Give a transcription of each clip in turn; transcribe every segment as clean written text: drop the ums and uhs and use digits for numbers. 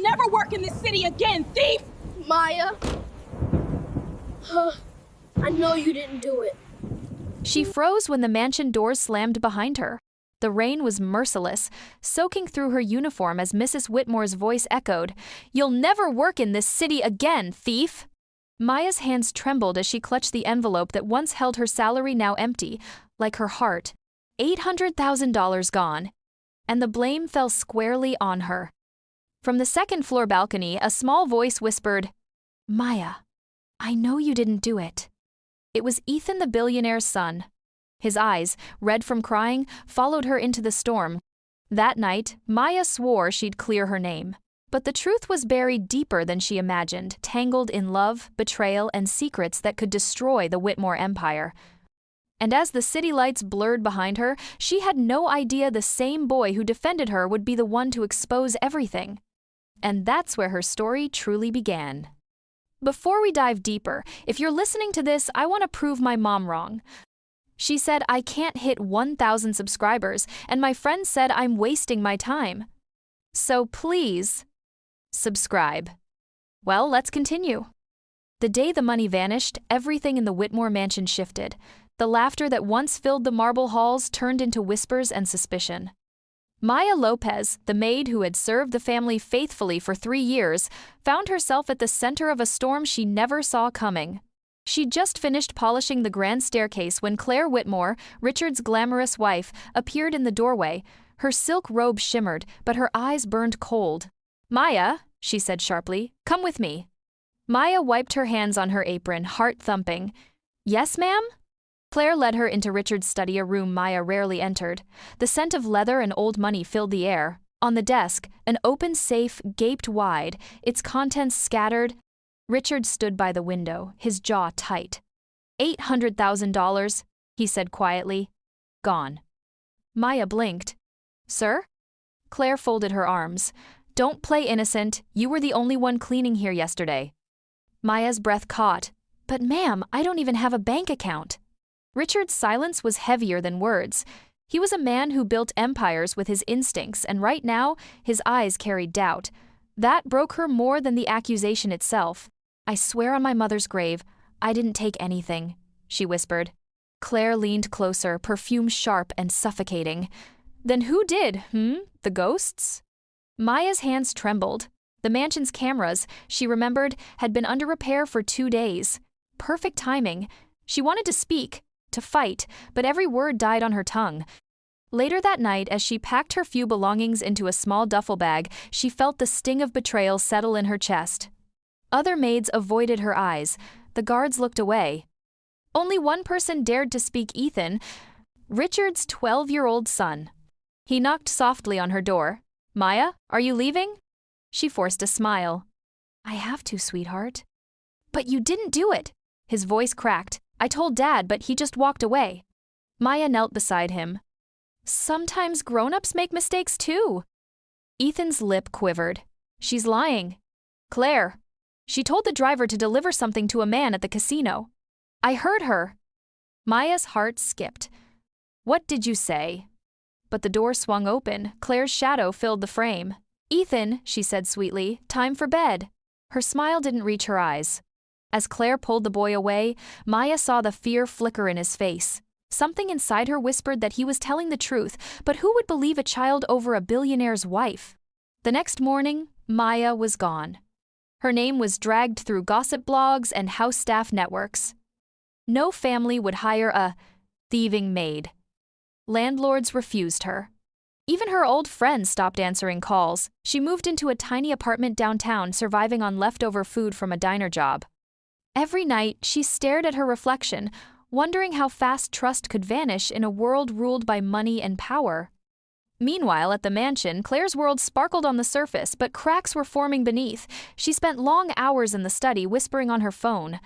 never work in this city again, thief! Maya, I know you didn't do it. She froze when the mansion doors slammed behind her. The rain was merciless, soaking through her uniform as Mrs. Witmore's voice echoed, "You'll never work in this city again, thief!" Maya's hands trembled as she clutched the envelope that once held her salary, now empty, like her heart. $800,000 gone. And the blame fell squarely on her. From the second-floor balcony, a small voice whispered, "Maya, I know you didn't do it." It was Ethan, the billionaire's son. His eyes, red from crying, followed her into the storm. That night, Maya swore she'd clear her name. But the truth was buried deeper than she imagined, tangled in love, betrayal, and secrets that could destroy the Witmore empire. And as the city lights blurred behind her, she had no idea the same boy who defended her would be the one to expose everything. And that's where her story truly began. Before we dive deeper, if you're listening to this, I want to prove my mom wrong. She said I can't hit 1,000 subscribers, and my friend said I'm wasting my time. So please, subscribe. Well, let's continue. The day the money vanished, everything in the Witmore mansion shifted. The laughter that once filled the marble halls turned into whispers and suspicion. Maya Lopez, the maid who had served the family faithfully for 3 years, found herself at the center of a storm she never saw coming. She'd just finished polishing the grand staircase when Clare Witmore, Richard's glamorous wife, appeared in the doorway. Her silk robe shimmered, but her eyes burned cold. "Maya," she said sharply, "come with me." Maya wiped her hands on her apron, heart thumping. "Yes, ma'am?" Clare led her into Richard's study, a room Maya rarely entered. The scent of leather and old money filled the air. On the desk, an open safe gaped wide, its contents scattered. Richard stood by the window, his jaw tight. $800,000, he said quietly. Gone. Maya blinked. "Sir?" Clare folded her arms. "Don't play innocent. You were the only one cleaning here yesterday." Maya's breath caught. "But ma'am, I don't even have a bank account." Richard's silence was heavier than words. He was a man who built empires with his instincts, and right now, his eyes carried doubt. That broke her more than the accusation itself. "I swear on my mother's grave, I didn't take anything," she whispered. Clare leaned closer, perfume sharp and suffocating. "Then who did, The ghosts?" Maya's hands trembled. The mansion's cameras, she remembered, had been under repair for 2 days. Perfect timing. She wanted to speak, to fight, but every word died on her tongue. Later that night, as she packed her few belongings into a small duffel bag, she felt the sting of betrayal settle in her chest. Other maids avoided her eyes. The guards looked away. Only one person dared to speak: Ethan, Richard's 12-year-old son. He knocked softly on her door. "Maya, are you leaving?" She forced a smile. "I have to, sweetheart." "But you didn't do it." His voice cracked. "I told Dad, but he just walked away." Maya knelt beside him. "Sometimes grown-ups make mistakes too." Ethan's lip quivered. "She's lying." "Claire. She told the driver to deliver something to a man at the casino." "I heard her." Maya's heart skipped. "What did you say?" But the door swung open. Claire's shadow filled the frame. "Ethan," she said sweetly, "time for bed." Her smile didn't reach her eyes. As Claire pulled the boy away, Maya saw the fear flicker in his face. Something inside her whispered that he was telling the truth, but who would believe a child over a billionaire's wife? The next morning, Maya was gone. Her name was dragged through gossip blogs and house staff networks. No family would hire a thieving maid. Landlords refused her. Even her old friends stopped answering calls. She moved into a tiny apartment downtown, surviving on leftover food from a diner job. Every night, she stared at her reflection, wondering how fast trust could vanish in a world ruled by money and power. Meanwhile, at the mansion, Claire's world sparkled on the surface, but cracks were forming beneath. She spent long hours in the study, whispering on her phone.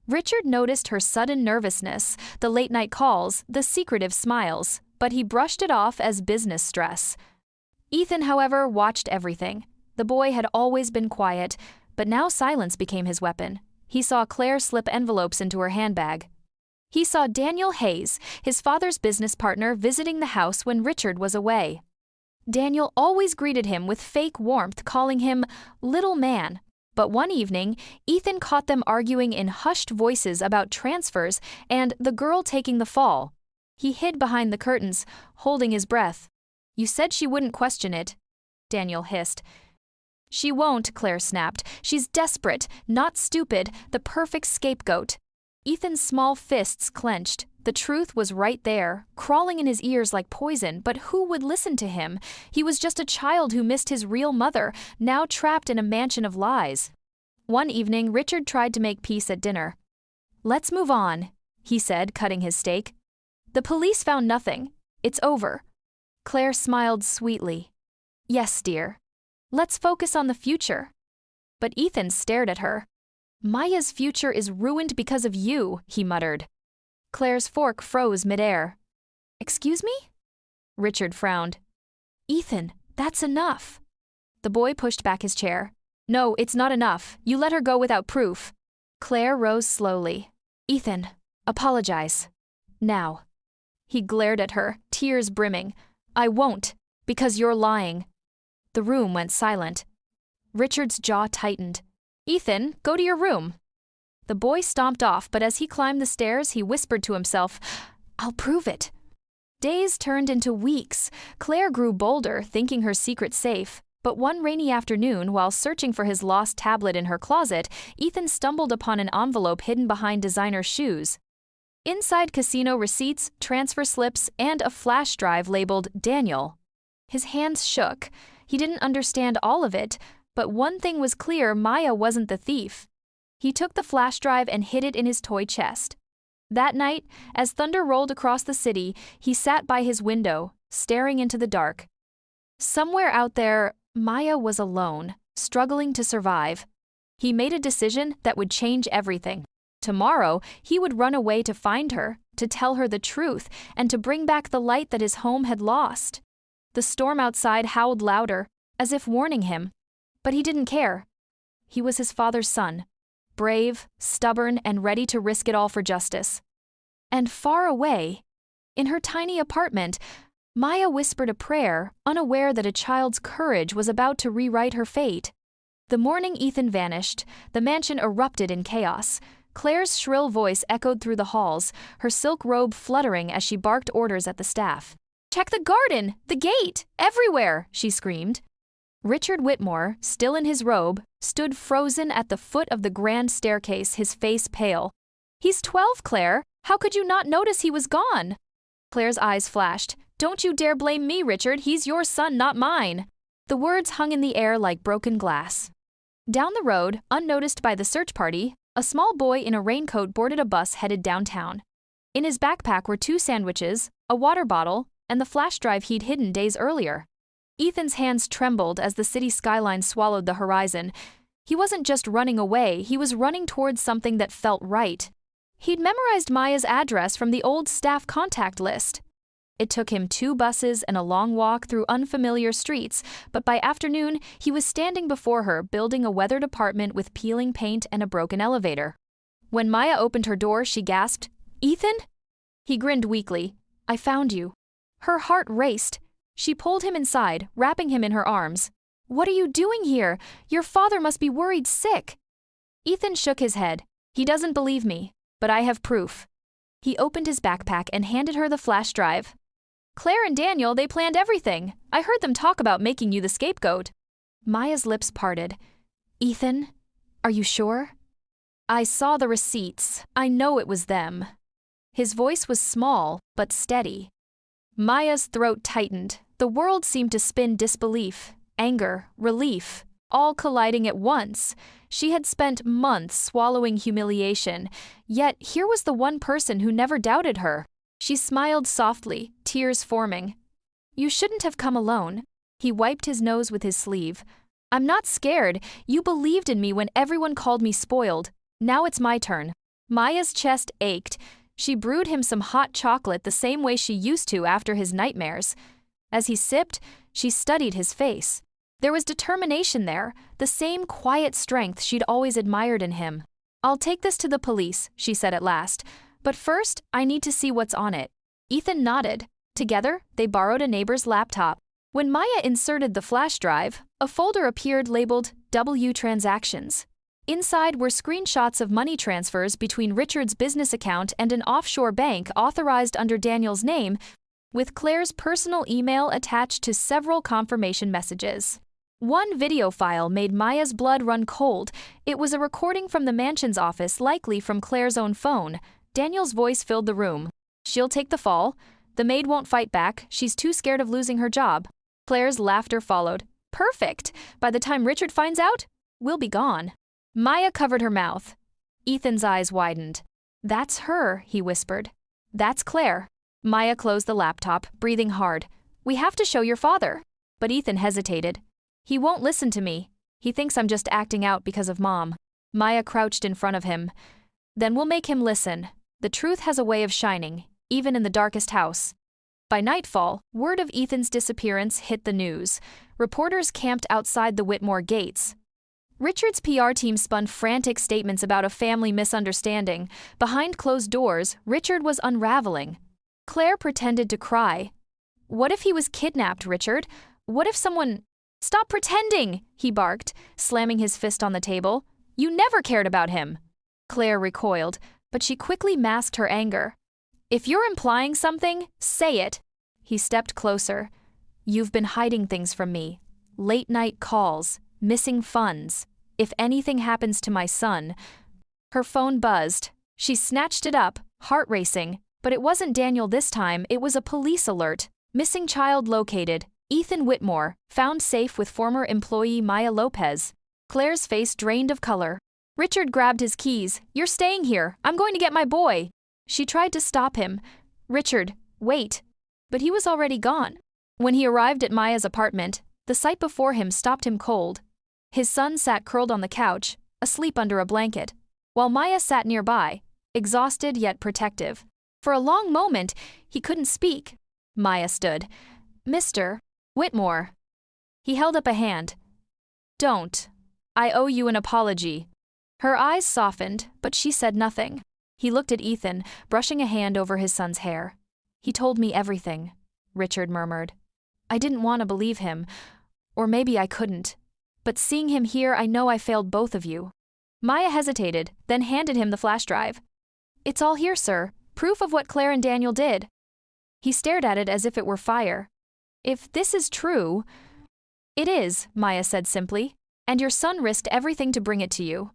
Richard noticed her sudden nervousness, the late-night calls, the secretive smiles, but he brushed it off as business stress. Ethan, however, watched everything. The boy had always been quiet, but now silence became his weapon. He saw Claire slip envelopes into her handbag. He saw Daniel Hayes, his father's business partner, visiting the house when Richard was away. Daniel always greeted him with fake warmth, calling him little man. But one evening, Ethan caught them arguing in hushed voices about transfers and the girl taking the fall. He hid behind the curtains, holding his breath. "You said she wouldn't question it," Daniel hissed. "She won't," Claire snapped. "She's desperate, not stupid, the perfect scapegoat." Ethan's small fists clenched. The truth was right there, crawling in his ears like poison, but who would listen to him? He was just a child who missed his real mother, now trapped in a mansion of lies. One evening, Richard tried to make peace at dinner. "Let's move on," he said, cutting his steak. "The police found nothing. It's over." Claire smiled sweetly. "Yes, dear. Let's focus on the future." But Ethan stared at her. "Maya's future is ruined because of you," he muttered. Claire's fork froze midair. "Excuse me?" Richard frowned. "Ethan, that's enough." The boy pushed back his chair. "No, it's not enough. You let her go without proof." Claire rose slowly. "Ethan, apologize. Now." He glared at her, tears brimming. "I won't, because you're lying." The room went silent. Richard's jaw tightened. "Ethan, go to your room." The boy stomped off, but as he climbed the stairs, he whispered to himself, "I'll prove it." Days turned into weeks. Claire grew bolder, thinking her secret safe. But one rainy afternoon, while searching for his lost tablet in her closet, Ethan stumbled upon an envelope hidden behind designer shoes. Inside, casino receipts, transfer slips, and a flash drive labeled Daniel. His hands shook. He didn't understand all of it, but one thing was clear: Maya wasn't the thief. He took the flash drive and hid it in his toy chest. That night, as thunder rolled across the city, he sat by his window, staring into the dark. Somewhere out there, Maya was alone, struggling to survive. He made a decision that would change everything. Tomorrow, he would run away to find her, to tell her the truth, and to bring back the light that his home had lost. The storm outside howled louder, as if warning him. But he didn't care. He was his father's son. Brave, stubborn, and ready to risk it all for justice. And far away, in her tiny apartment, Maya whispered a prayer, unaware that a child's courage was about to rewrite her fate. The morning Ethan vanished, the mansion erupted in chaos. Claire's shrill voice echoed through the halls, her silk robe fluttering as she barked orders at the staff. "Check the garden! The gate! Everywhere!" she screamed. Richard Witmore, still in his robe, stood frozen at the foot of the grand staircase, his face pale. "He's 12, Claire. How could you not notice he was gone?" Claire's eyes flashed. "Don't you dare blame me, Richard. He's your son, not mine." The words hung in the air like broken glass. Down the road, unnoticed by the search party, a small boy in a raincoat boarded a bus headed downtown. In his backpack were 2 sandwiches, a water bottle, and the flash drive he'd hidden days earlier. Ethan's hands trembled as the city skyline swallowed the horizon. He wasn't just running away, he was running towards something that felt right. He'd memorized Maya's address from the old staff contact list. It took him 2 buses and a long walk through unfamiliar streets, but by afternoon, he was standing before her, building a weathered apartment with peeling paint and a broken elevator. When Maya opened her door, she gasped, "Ethan?" He grinned weakly. "I found you." Her heart raced. She pulled him inside, wrapping him in her arms. "What are you doing here? Your father must be worried sick." Ethan shook his head. "He doesn't believe me, but I have proof." He opened his backpack and handed her the flash drive. "Claire and Daniel, they planned everything. I heard them talk about making you the scapegoat." Maya's lips parted. "Ethan, are you sure?" "I saw the receipts. I know it was them." His voice was small, but steady. Maya's throat tightened. The world seemed to spin disbelief, anger, relief, all colliding at once. She had spent months swallowing humiliation, yet here was the one person who never doubted her. She smiled softly, tears forming. "You shouldn't have come alone." He wiped his nose with his sleeve. "I'm not scared. You believed in me when everyone called me spoiled. Now it's my turn." Maya's chest ached. She brewed him some hot chocolate the same way she used to after his nightmares. As he sipped, she studied his face. There was determination there, the same quiet strength she'd always admired in him. "I'll take this to the police," she said at last. "But first, I need to see what's on it." Ethan nodded. Together, they borrowed a neighbor's laptop. When Maya inserted the flash drive, a folder appeared labeled W Transactions. Inside were screenshots of money transfers between Richard's business account and an offshore bank authorized under Daniel's name, with Claire's personal email attached to several confirmation messages. One video file made Maya's blood run cold. It was a recording from the mansion's office, likely from Claire's own phone. Daniel's voice filled the room. "She'll take the fall. The maid won't fight back. She's too scared of losing her job." Claire's laughter followed. "Perfect. By the time Richard finds out, we'll be gone." Maya covered her mouth. Ethan's eyes widened. "That's her," he whispered. "That's Claire." Maya closed the laptop, breathing hard. "We have to show your father." But Ethan hesitated. "He won't listen to me. He thinks I'm just acting out because of Mom." Maya crouched in front of him. "Then we'll make him listen. The truth has a way of shining, even in the darkest house." By nightfall, word of Ethan's disappearance hit the news. Reporters camped outside the Witmore gates. Richard's PR team spun frantic statements about a family misunderstanding. Behind closed doors, Richard was unraveling. Claire pretended to cry. "What if he was kidnapped, Richard? What if someone—" "Stop pretending!" he barked, slamming his fist on the table. "You never cared about him." Claire recoiled, but she quickly masked her anger. "If you're implying something, say it." He stepped closer. "You've been hiding things from me. Late-night calls, missing funds. If anything happens to my son—" Her phone buzzed. She snatched it up, heart racing. But it wasn't Daniel this time, it was a police alert. "Missing child located. Ethan Witmore, found safe with former employee Maya Lopez." Claire's face drained of color. Richard grabbed his keys. "You're staying here. I'm going to get my boy." She tried to stop him. "Richard, wait." But he was already gone. When he arrived at Maya's apartment, the sight before him stopped him cold. His son sat curled on the couch, asleep under a blanket, while Maya sat nearby, exhausted yet protective. For a long moment, he couldn't speak. Maya stood. "Mr. Witmore." He held up a hand. "Don't. I owe you an apology." Her eyes softened, but she said nothing. He looked at Ethan, brushing a hand over his son's hair. "He told me everything," Richard murmured. "I didn't want to believe him. Or maybe I couldn't. But seeing him here, I know I failed both of you." Maya hesitated, then handed him the flash drive. "It's all here, sir. Proof of what Claire and Daniel did." He stared at it as if it were fire. "If this is true—" "It is," Maya said simply. "And your son risked everything to bring it to you."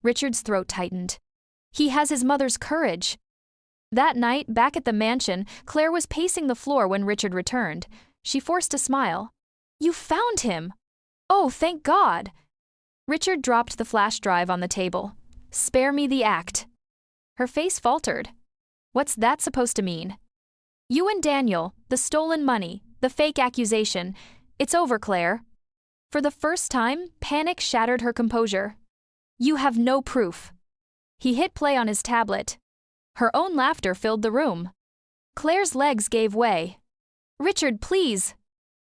Richard's throat tightened. He has his mother's courage. That night, back at the mansion, Claire was pacing the floor when Richard returned. She forced a smile. "You found him! Oh, thank God!" Richard dropped the flash drive on the table. "Spare me the act." Her face faltered. "What's that supposed to mean?" "You and Daniel, the stolen money, the fake accusation. It's over, Claire." For the first time, panic shattered her composure. "You have no proof." He hit play on his tablet. Her own laughter filled the room. Claire's legs gave way. "Richard, please."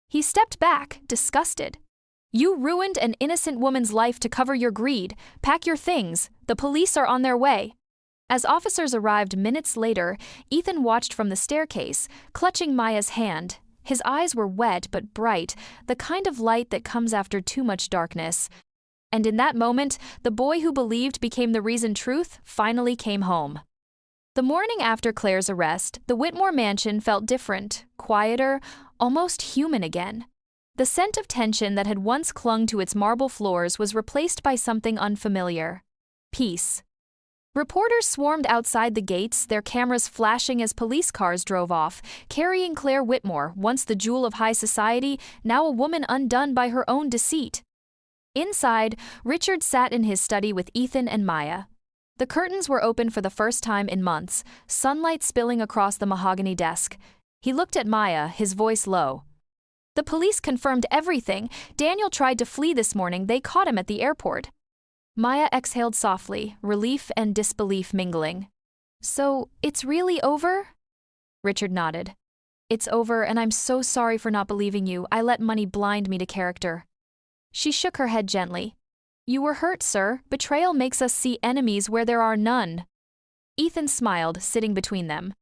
He stepped back, disgusted. "You ruined an innocent woman's life to cover your greed. Pack your things. The police are on their way." As officers arrived minutes later, Ethan watched from the staircase, clutching Maya's hand. His eyes were wet but bright, the kind of light that comes after too much darkness. And in that moment, the boy who believed became the reason truth finally came home. The morning after Claire's arrest, the Witmore mansion felt different, quieter, almost human again. The scent of tension that had once clung to its marble floors was replaced by something unfamiliar. Peace. Reporters swarmed outside the gates, their cameras flashing as police cars drove off, carrying Claire Witmore, once the jewel of high society, now a woman undone by her own deceit. Inside, Richard sat in his study with Ethan and Maya. The curtains were open for the first time in months, sunlight spilling across the mahogany desk. He looked at Maya, his voice low. "The police confirmed everything. Daniel tried to flee this morning. They caught him at the airport." Maya exhaled softly, relief and disbelief mingling. "So, it's really over?" Richard nodded. "It's over, and I'm so sorry for not believing you. I let money blind me to character." She shook her head gently. "You were hurt, sir. Betrayal makes us see enemies where there are none." Ethan smiled, sitting between them.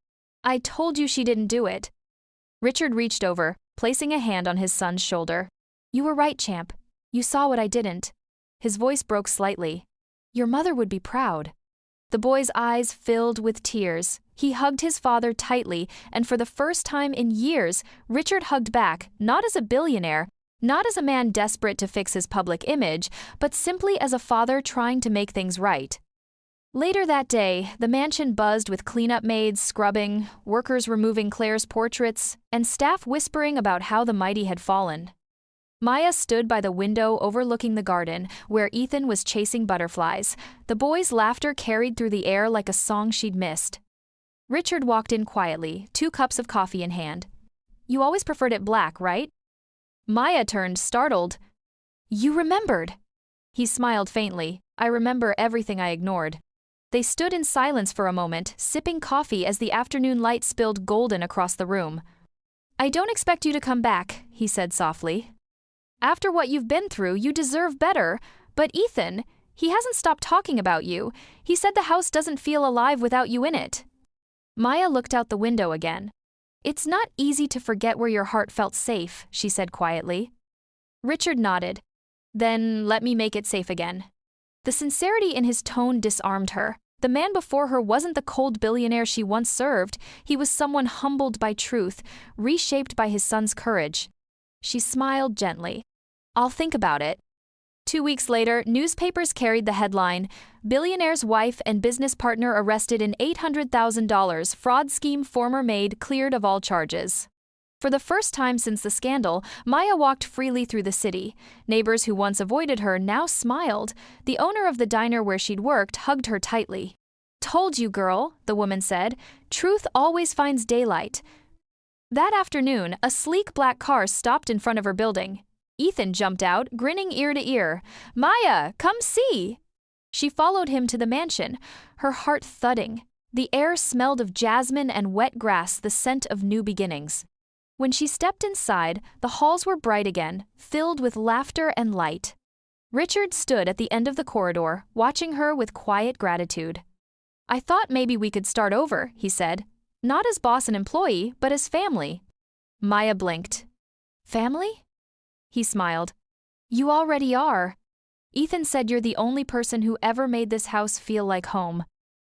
"I told you she didn't do it." Richard reached over, placing a hand on his son's shoulder. You were right, champ. You saw what I didn't. His voice broke slightly. Your mother would be proud. The boy's eyes filled with tears. He hugged his father tightly, and for the first time in years, Richard hugged back, not as a billionaire, not as a man desperate to fix his public image, but simply as a father trying to make things right. Later that day, the mansion buzzed with cleanup maids scrubbing, workers removing Claire's portraits, and staff whispering about how the mighty had fallen. Maya stood by the window overlooking the garden, where Ethan was chasing butterflies. The boy's laughter carried through the air like a song she'd missed. Richard walked in quietly, 2 cups of coffee in hand. You always preferred it black, right? Maya turned, startled. You remembered. He smiled faintly. I remember everything I ignored. They stood in silence for a moment, sipping coffee as the afternoon light spilled golden across the room. I don't expect you to come back, he said softly. After what you've been through, you deserve better. But Ethan, he hasn't stopped talking about you. He said the house doesn't feel alive without you in it. Maya looked out the window again. It's not easy to forget where your heart felt safe, she said quietly. Richard nodded. Then let me make it safe again. The sincerity in his tone disarmed her. The man before her wasn't the cold billionaire she once served. He was someone humbled by truth, reshaped by his son's courage. She smiled gently. I'll think about it. 2 weeks later, newspapers carried the headline, Billionaire's wife and business partner arrested in $800,000 fraud scheme, former maid cleared of all charges. For the first time since the scandal, Maya walked freely through the city. Neighbors who once avoided her now smiled. The owner of the diner where she'd worked hugged her tightly. Told you, girl, the woman said. Truth always finds daylight. That afternoon, a sleek black car stopped in front of her building. Ethan jumped out, grinning ear to ear. Maya, come see! She followed him to the mansion, her heart thudding. The air smelled of jasmine and wet grass, the scent of new beginnings. When she stepped inside, the halls were bright again, filled with laughter and light. Richard stood at the end of the corridor, watching her with quiet gratitude. I thought maybe we could start over, he said. Not as boss and employee, but as family. Maya blinked. Family? He smiled. You already are. Ethan said you're the only person who ever made this house feel like home.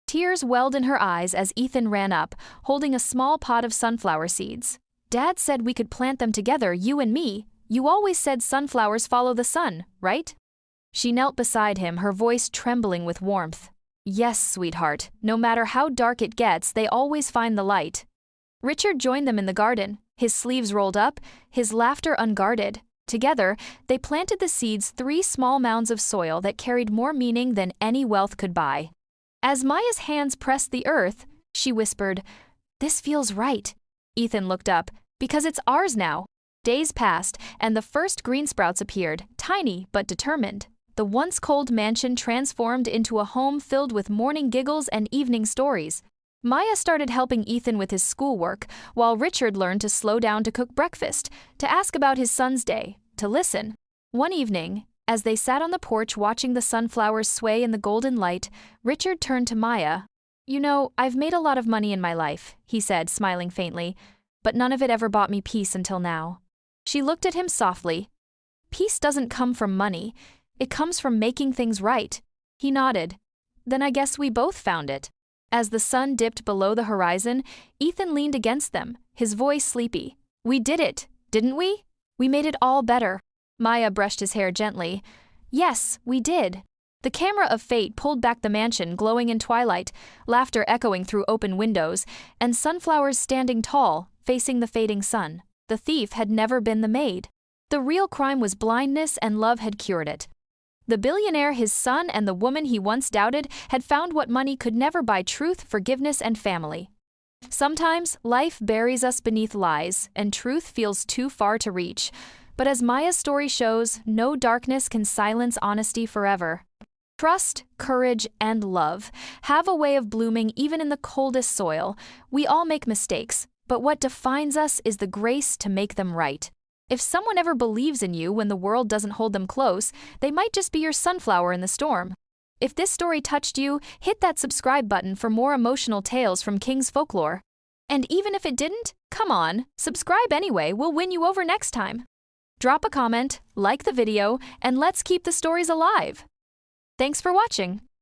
Tears welled in her eyes as Ethan ran up, holding a small pot of sunflower seeds. Dad said we could plant them together, you and me. You always said sunflowers follow the sun, right? She knelt beside him, her voice trembling with warmth. Yes, sweetheart. No matter how dark it gets, they always find the light. Richard joined them in the garden, his sleeves rolled up, his laughter unguarded. Together, they planted the seeds 3 small mounds of soil that carried more meaning than any wealth could buy. As Maya's hands pressed the earth, she whispered, This feels right. Ethan looked up. Because it's ours now. Days passed, and the first green sprouts appeared, tiny but determined. The once cold mansion transformed into a home filled with morning giggles and evening stories. Maya started helping Ethan with his schoolwork, while Richard learned to slow down to cook breakfast, to ask about his son's day, to listen. One evening, as they sat on the porch watching the sunflowers sway in the golden light, Richard turned to Maya. You know, I've made a lot of money in my life, he said, smiling faintly, but none of it ever bought me peace until now. She looked at him softly. Peace doesn't come from money. It comes from making things right. He nodded. Then I guess we both found it. As the sun dipped below the horizon, Ethan leaned against them, his voice sleepy. We did it, didn't we? We made it all better. Maya brushed his hair gently. Yes, we did. The camera of fate pulled back the mansion, glowing in twilight, laughter echoing through open windows, and sunflowers standing tall, facing the fading sun. The thief had never been the maid. The real crime was blindness, and love had cured it. The billionaire, his son, and the woman he once doubted had found what money could never buy: truth, forgiveness, and family. Sometimes, life buries us beneath lies, and truth feels too far to reach. But as Maya's story shows, no darkness can silence honesty forever. Trust, courage, and love have a way of blooming even in the coldest soil. We all make mistakes, but what defines us is the grace to make them right. If someone ever believes in you when the world doesn't hold them close, they might just be your sunflower in the storm. If this story touched you, hit that subscribe button for more emotional tales from King's Folklore. And even if it didn't, come on, subscribe anyway, we'll win you over next time. Drop a comment, like the video, and let's keep the stories alive. Thanks for watching.